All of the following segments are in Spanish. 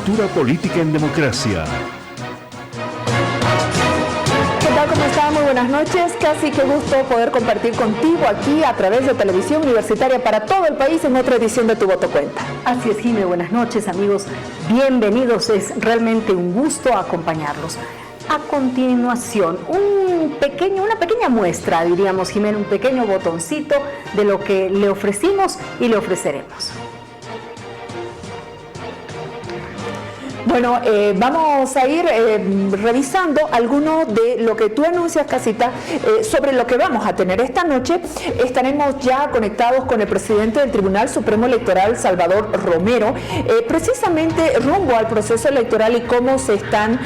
Coyuntura política en democracia. ¿Qué tal? ¿Cómo está? Muy buenas noches. Casi qué gusto poder compartir contigo aquí a través de Televisión Universitaria para todo el país en otra edición de Tu Voto Cuenta. Así es, Jimé. Buenas noches, amigos. Bienvenidos. Es realmente un gusto acompañarlos. A continuación, una pequeña muestra, diríamos, Jimena, un pequeño botoncito de lo que le ofrecimos y le ofreceremos. Bueno, vamos a ir revisando alguno de lo que tú anuncias, Casita, sobre lo que vamos a tener esta noche. Estaremos ya conectados con el presidente del Tribunal Supremo Electoral, Salvador Romero, precisamente rumbo al proceso electoral y cómo se están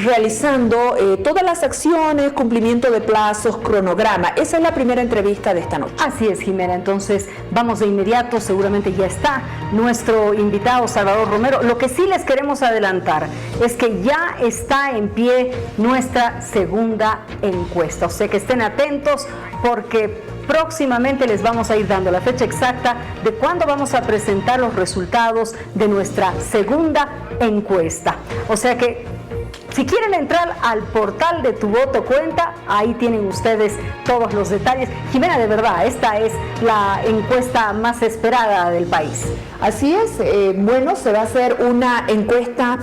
realizando todas las acciones, cumplimiento de plazos, cronograma. Esa es la primera entrevista de esta noche. Así es, Jimena. Entonces, vamos de inmediato. Seguramente ya está nuestro invitado, Salvador Romero. Lo que sí les queremos adelantar es que ya está en pie nuestra segunda encuesta. O sea que estén atentos porque próximamente les vamos a ir dando la fecha exacta de cuándo vamos a presentar los resultados de nuestra segunda encuesta. O sea que si quieren entrar al portal de Tu Voto Cuenta, ahí tienen ustedes todos los detalles. Jimena, de verdad, esta es la encuesta más esperada del país. Así es, bueno, se va a hacer una encuesta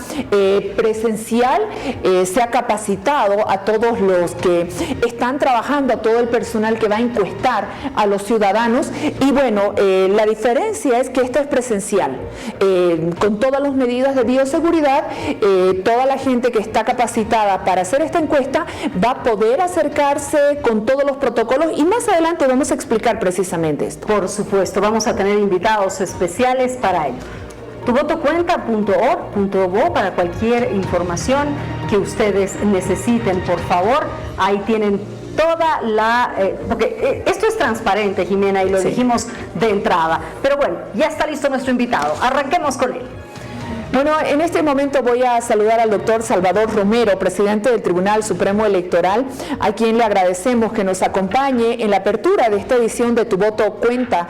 presencial, se ha capacitado a todos los que están trabajando, a todo el personal que va a encuestar a los ciudadanos y bueno, la diferencia es que esta es presencial, con todas las medidas de bioseguridad, toda la gente que está capacitada para hacer esta encuesta va a poder acercarse con todos los protocolos y más adelante vamos a explicar precisamente esto. Por supuesto, vamos a tener invitados especiales para ello. tuvotocuenta.org.bo para cualquier información que ustedes necesiten, por favor, ahí tienen toda la... porque esto es transparente, Jimena, y lo dijimos de entrada, pero bueno, ya está listo nuestro invitado, arranquemos con él. Bueno, en este momento voy a saludar al doctor Salvador Romero, presidente del Tribunal Supremo Electoral, a quien le agradecemos que nos acompañe en la apertura de esta edición de Tu Voto Cuenta.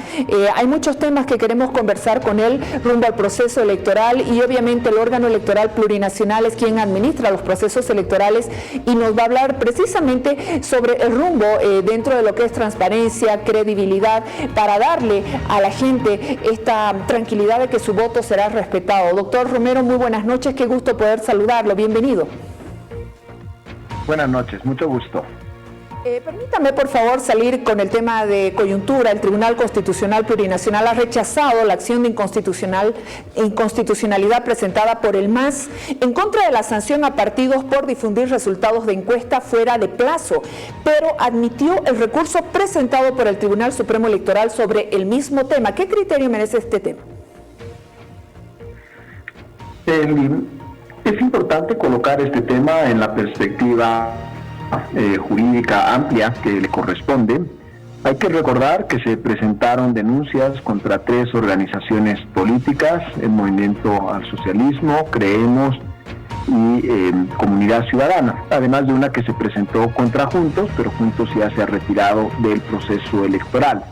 Hay muchos temas que queremos conversar con él rumbo al proceso electoral y obviamente el órgano electoral plurinacional es quien administra los procesos electorales y nos va a hablar precisamente sobre el rumbo dentro de lo que es transparencia, credibilidad, para darle a la gente esta tranquilidad de que su voto será respetado. Doctor Romero, muy buenas noches, qué gusto poder saludarlo, bienvenido. Buenas noches, mucho gusto. Permítame por favor salir con el tema de coyuntura. El Tribunal Constitucional Plurinacional ha rechazado la acción de inconstitucionalidad presentada por el MAS en contra de la sanción a partidos por difundir resultados de encuesta fuera de plazo, pero admitió el recurso presentado por el Tribunal Supremo Electoral sobre el mismo tema. ¿Qué criterio merece este tema? Es importante colocar este tema en la perspectiva jurídica amplia que le corresponde. Hay que recordar que se presentaron denuncias contra 3 organizaciones políticas, el Movimiento al Socialismo, Creemos y Comunidad Ciudadana, además de una que se presentó contra Juntos, pero Juntos ya se ha retirado del proceso electoral.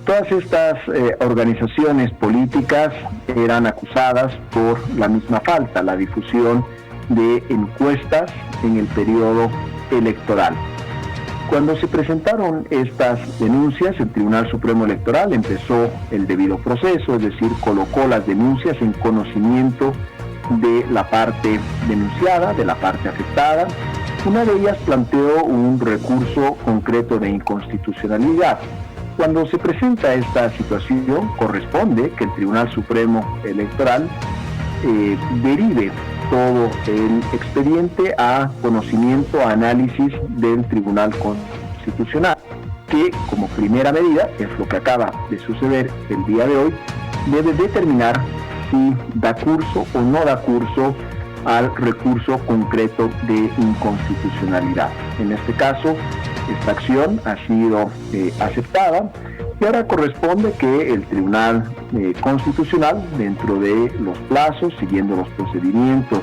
Todas estas organizaciones políticas eran acusadas por la misma falta, la difusión de encuestas en el periodo electoral. Cuando se presentaron estas denuncias, el Tribunal Supremo Electoral empezó el debido proceso, es decir, colocó las denuncias en conocimiento de la parte denunciada, de la parte afectada. Una de ellas planteó un recurso concreto de inconstitucionalidad. Cuando se presenta esta situación, corresponde que el Tribunal Supremo Electoral derive todo el expediente a conocimiento, a análisis del Tribunal Constitucional, que como primera medida, es lo que acaba de suceder el día de hoy, debe determinar si da curso o no da curso al recurso concreto de inconstitucionalidad. En este caso, esta acción ha sido aceptada y ahora corresponde que el Tribunal Constitucional, dentro de los plazos, siguiendo los procedimientos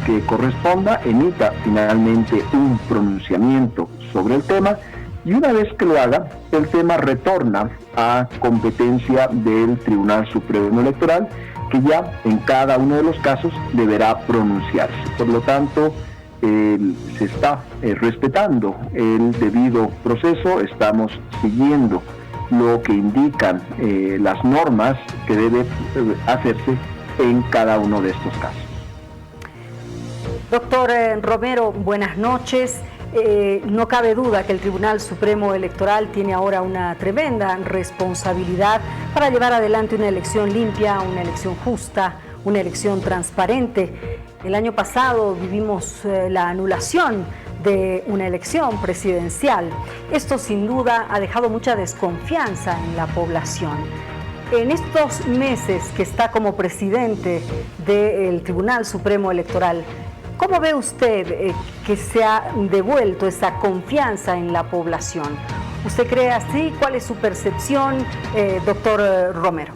que corresponda, emita finalmente un pronunciamiento sobre el tema y una vez que lo haga, el tema retorna a competencia del Tribunal Supremo Electoral que ya en cada uno de los casos deberá pronunciarse. Por lo tanto, se está respetando el debido proceso, estamos siguiendo lo que indican las normas que debe hacerse en cada uno de estos casos. Doctor Romero, buenas noches. No cabe duda que el Tribunal Supremo Electoral tiene ahora una tremenda responsabilidad para llevar adelante una elección limpia, una elección justa, una elección transparente. El año pasado vivimos la anulación de una elección presidencial. Esto sin duda ha dejado mucha desconfianza en la población. En estos meses que está como presidente del Tribunal Supremo Electoral, ¿cómo ve usted que se ha devuelto esa confianza en la población? ¿Usted cree así? ¿Cuál es su percepción, doctor Romero?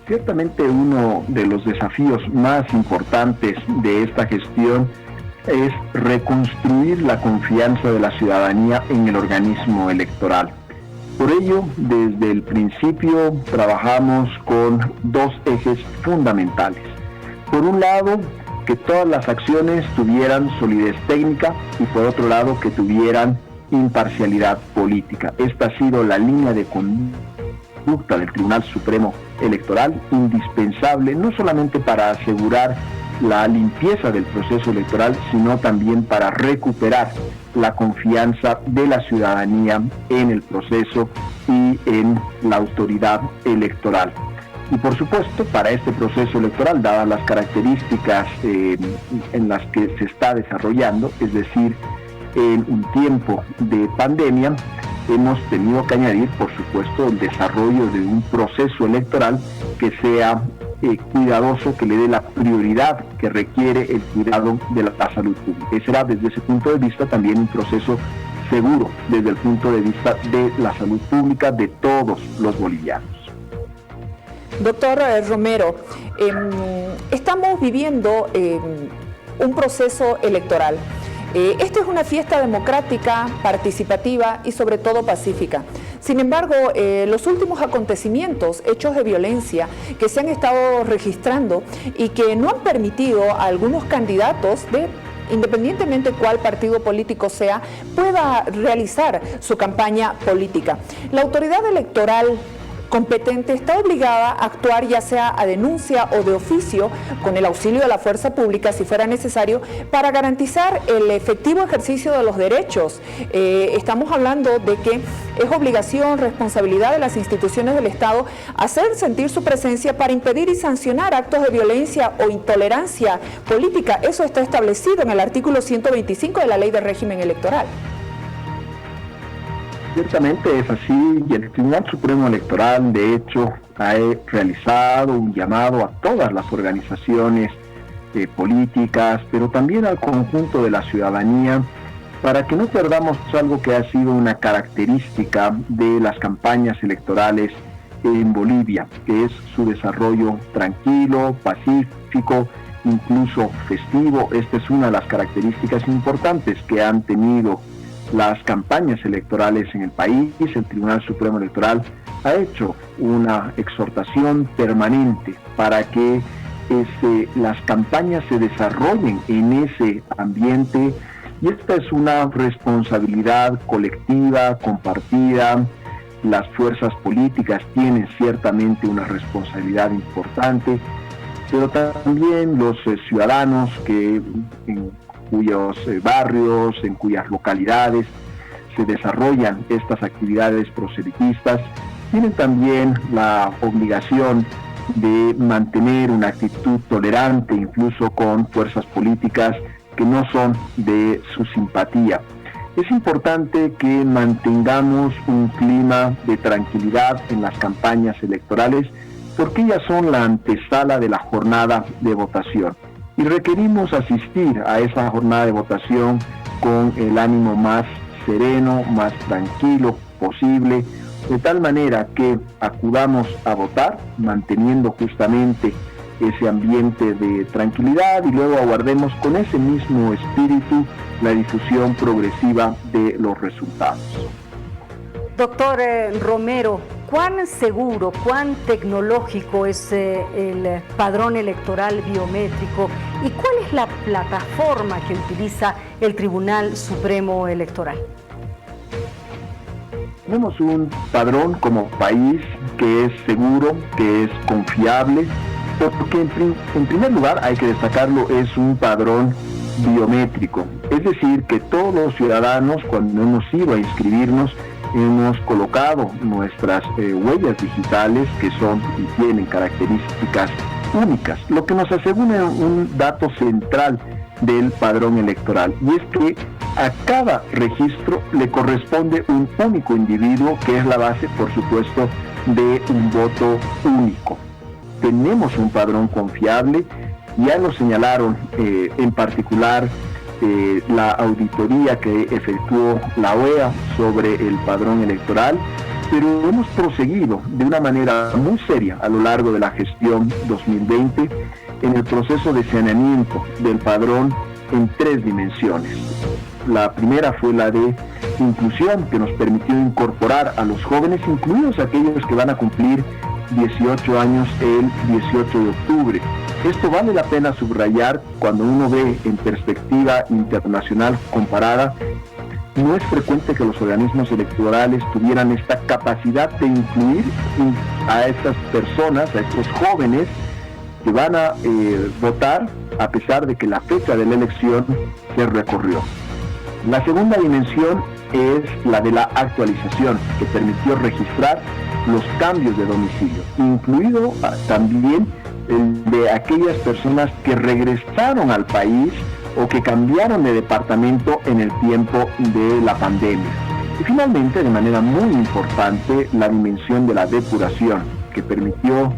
Ciertamente uno de los desafíos más importantes de esta gestión es reconstruir la confianza de la ciudadanía en el organismo electoral. Por ello, desde el principio trabajamos con dos ejes fundamentales. Por un lado, que todas las acciones tuvieran solidez técnica y por otro lado, que tuvieran imparcialidad política. Esta ha sido la línea de conducta del Tribunal Supremo Electoral, indispensable no solamente para asegurar la limpieza del proceso electoral, sino también para recuperar la confianza de la ciudadanía en el proceso y en la autoridad electoral. Y por supuesto, para este proceso electoral, dadas las características en las que se está desarrollando, es decir, en un tiempo de pandemia, hemos tenido que añadir, por supuesto, el desarrollo de un proceso electoral que sea cuidadoso, que le dé la prioridad que requiere el cuidado de la salud pública. Y será desde ese punto de vista también un proceso seguro desde el punto de vista de la salud pública de todos los bolivianos. Doctor Romero, estamos viviendo un proceso electoral. Esta es una fiesta democrática, participativa y sobre todo pacífica. Sin embargo, los últimos acontecimientos, hechos de violencia que se han estado registrando y que no han permitido a algunos candidatos independientemente cuál partido político sea, pueda realizar su campaña política. La autoridad electoral competente está obligada a actuar ya sea a denuncia o de oficio con el auxilio de la fuerza pública si fuera necesario para garantizar el efectivo ejercicio de los derechos. Estamos hablando de que es obligación, responsabilidad de las instituciones del Estado hacer sentir su presencia para impedir y sancionar actos de violencia o intolerancia política. Eso está establecido en el artículo 125 de la Ley de Régimen Electoral. Ciertamente es así, y el Tribunal Supremo Electoral, de hecho, ha realizado un llamado a todas las organizaciones políticas, pero también al conjunto de la ciudadanía, para que no perdamos algo que ha sido una característica de las campañas electorales en Bolivia, que es su desarrollo tranquilo, pacífico, incluso festivo. Esta es una de las características importantes que han tenido las campañas electorales en el país. El Tribunal Supremo Electoral ha hecho una exhortación permanente para que las campañas se desarrollen en ese ambiente, y esta es una responsabilidad colectiva, compartida. Las fuerzas políticas tienen ciertamente una responsabilidad importante, pero también los ciudadanos que en cuyos barrios, en cuyas localidades se desarrollan estas actividades proselitistas, tienen también la obligación de mantener una actitud tolerante, incluso con fuerzas políticas que no son de su simpatía. Es importante que mantengamos un clima de tranquilidad en las campañas electorales, porque ellas son la antesala de la jornada de votación. Y requerimos asistir a esa jornada de votación con el ánimo más sereno, más tranquilo posible, de tal manera que acudamos a votar, manteniendo justamente ese ambiente de tranquilidad, y luego aguardemos con ese mismo espíritu la difusión progresiva de los resultados. Doctor Romero, ¿Cuán seguro, cuán tecnológico es el padrón electoral biométrico y cuál es la plataforma que utiliza el Tribunal Supremo Electoral? Tenemos un padrón como país que es seguro, que es confiable, porque en primer lugar, hay que destacarlo, es un padrón biométrico. Es decir, que todos los ciudadanos, cuando hemos ido a inscribirnos, hemos colocado nuestras huellas digitales que son y tienen características únicas, lo que nos asegura un dato central del padrón electoral, y es que a cada registro le corresponde un único individuo, que es la base, por supuesto, de un voto único. Tenemos un padrón confiable, ya lo señalaron en particular la auditoría que efectuó la OEA sobre el padrón electoral, pero hemos proseguido de una manera muy seria a lo largo de la gestión 2020 en el proceso de saneamiento del padrón en 3 dimensiones. La primera fue la de inclusión, que nos permitió incorporar a los jóvenes, incluidos aquellos que van a cumplir 18 años el 18 de octubre. Esto vale la pena subrayar cuando uno ve en perspectiva internacional comparada. No es frecuente que los organismos electorales tuvieran esta capacidad de incluir a estas personas, a estos jóvenes que van a votar a pesar de que la fecha de la elección se recorrió. La segunda dimensión es la de la actualización, que permitió registrar los cambios de domicilio, incluido también el de aquellas personas que regresaron al país o que cambiaron de departamento en el tiempo de la pandemia. Y finalmente, de manera muy importante, la dimensión de la depuración, que permitió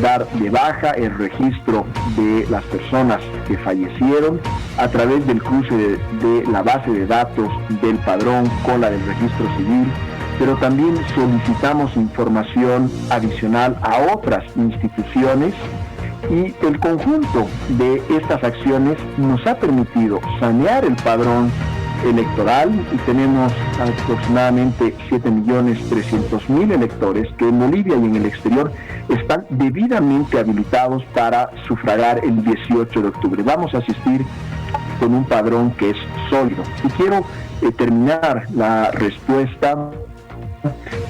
dar de baja el registro de las personas que fallecieron a través del cruce de la base de datos del padrón con la del registro civil, pero también solicitamos información adicional a otras instituciones, y el conjunto de estas acciones nos ha permitido sanear el padrón electoral, y tenemos aproximadamente 7.300.000 electores que en Bolivia y en el exterior están debidamente habilitados para sufragar el 18 de octubre. Vamos a asistir con un padrón que es sólido. Y quiero terminar la respuesta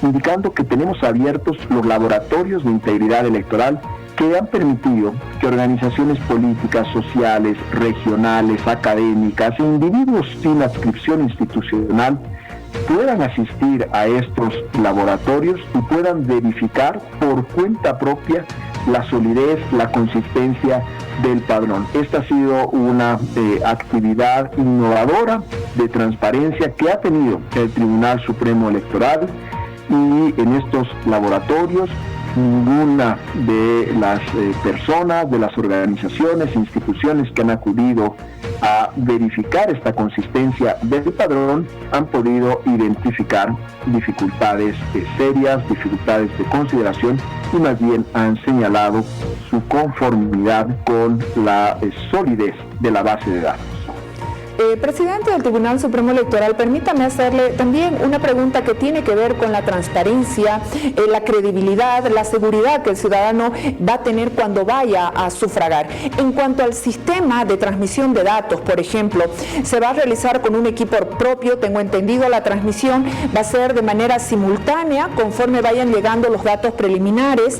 indicando que tenemos abiertos los laboratorios de integridad electoral, que han permitido que organizaciones políticas, sociales, regionales, académicas e individuos sin adscripción institucional puedan asistir a estos laboratorios y puedan verificar por cuenta propia la solidez, la consistencia del padrón. Esta ha sido una actividad innovadora de transparencia que ha tenido el Tribunal Supremo Electoral, y en estos laboratorios ninguna de las personas, de las organizaciones, instituciones que han acudido a verificar esta consistencia del padrón han podido identificar dificultades serias, dificultades de consideración, y más bien han señalado su conformidad con la solidez de la base de datos. Presidente del Tribunal Supremo Electoral, permítame hacerle también una pregunta que tiene que ver con la transparencia, la credibilidad, la seguridad que el ciudadano va a tener cuando vaya a sufragar. En cuanto al sistema de transmisión de datos, por ejemplo, se va a realizar con un equipo propio, tengo entendido, la transmisión va a ser de manera simultánea conforme vayan llegando los datos preliminares.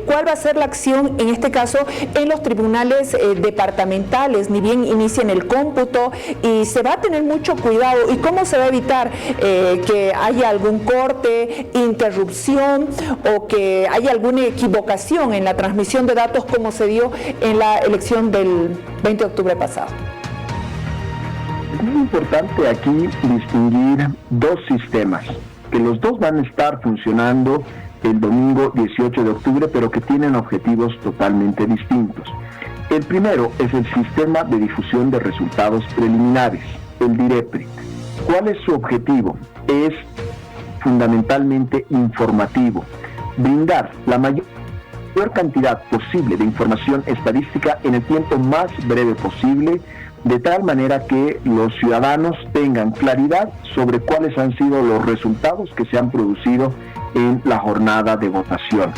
¿Cuál va a ser la acción en este caso en los tribunales departamentales, ni bien inicien el cómputo? Y se va a tener mucho cuidado, y cómo se va a evitar que haya algún corte, interrupción, o que haya alguna equivocación en la transmisión de datos como se dio en la elección del 20 de octubre pasado. Es muy importante aquí distinguir dos sistemas, que los dos van a estar funcionando el domingo 18 de octubre, pero que tienen objetivos totalmente distintos. El primero es el Sistema de Difusión de Resultados Preliminares, el DIREPRE. ¿Cuál es su objetivo? Es fundamentalmente informativo, brindar la mayor cantidad posible de información estadística en el tiempo más breve posible, de tal manera que los ciudadanos tengan claridad sobre cuáles han sido los resultados que se han producido en la jornada de votación.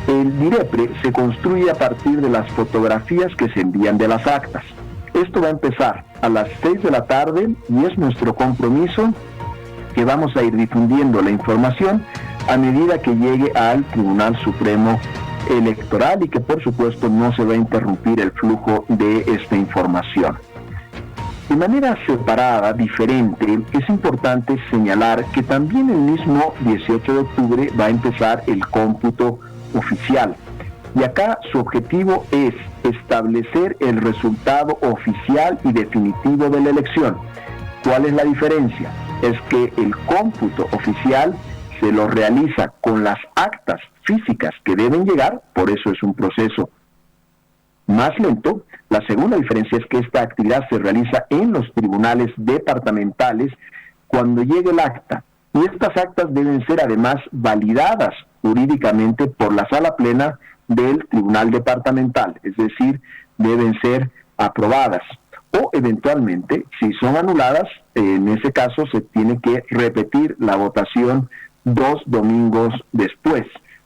El DIREPRE se construye a partir de las fotografías que se envían de las actas. Esto va a empezar a las 6 de la tarde y es nuestro compromiso que vamos a ir difundiendo la información a medida que llegue al Tribunal Supremo Electoral y que por supuesto no se va a interrumpir el flujo de esta información. De manera separada, diferente, es importante señalar que también el mismo 18 de octubre va a empezar el cómputo oficial. Y acá su objetivo es establecer el resultado oficial y definitivo de la elección. ¿Cuál es la diferencia? Es que el cómputo oficial se lo realiza con las actas físicas que deben llegar, por eso es un proceso más lento. La segunda diferencia es que esta actividad se realiza en los tribunales departamentales cuando llegue el acta. Y estas actas deben ser además validadas jurídicamente por la sala plena del tribunal departamental, es decir, deben ser aprobadas. O eventualmente, si son anuladas, en ese caso se tiene que repetir la votación 2 domingos después.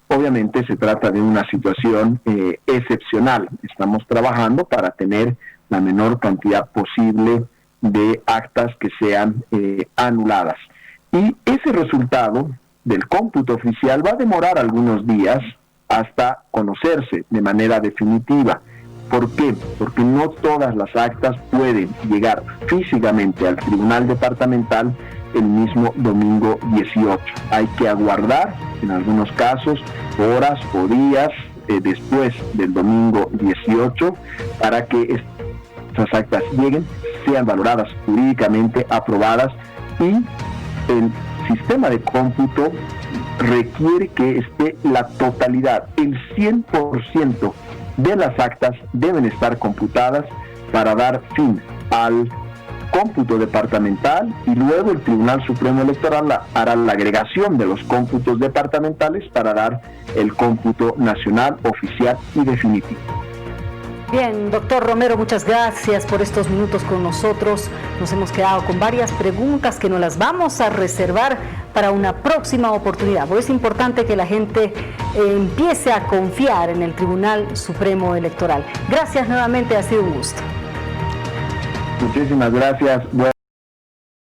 Obviamente se trata de una situación excepcional. Estamos trabajando para tener la menor cantidad posible de actas que sean anuladas. Y ese resultado del cómputo oficial va a demorar algunos días hasta conocerse de manera definitiva. ¿Por qué? Porque no todas las actas pueden llegar físicamente al tribunal departamental el mismo domingo 18. Hay que aguardar, en algunos casos, horas o días después del domingo 18 para que estas actas lleguen, sean valoradas jurídicamente, aprobadas, y el sistema de cómputo requiere que esté la totalidad, el 100% de las actas deben estar computadas para dar fin al cómputo departamental, y luego el Tribunal Supremo Electoral hará la agregación de los cómputos departamentales para dar el cómputo nacional, oficial y definitivo. Bien, doctor Romero, muchas gracias por estos minutos con nosotros. Nos hemos quedado con varias preguntas que nos las vamos a reservar para una próxima oportunidad. Por eso es importante que la gente empiece a confiar en el Tribunal Supremo Electoral. Gracias nuevamente, ha sido un gusto. Muchísimas gracias.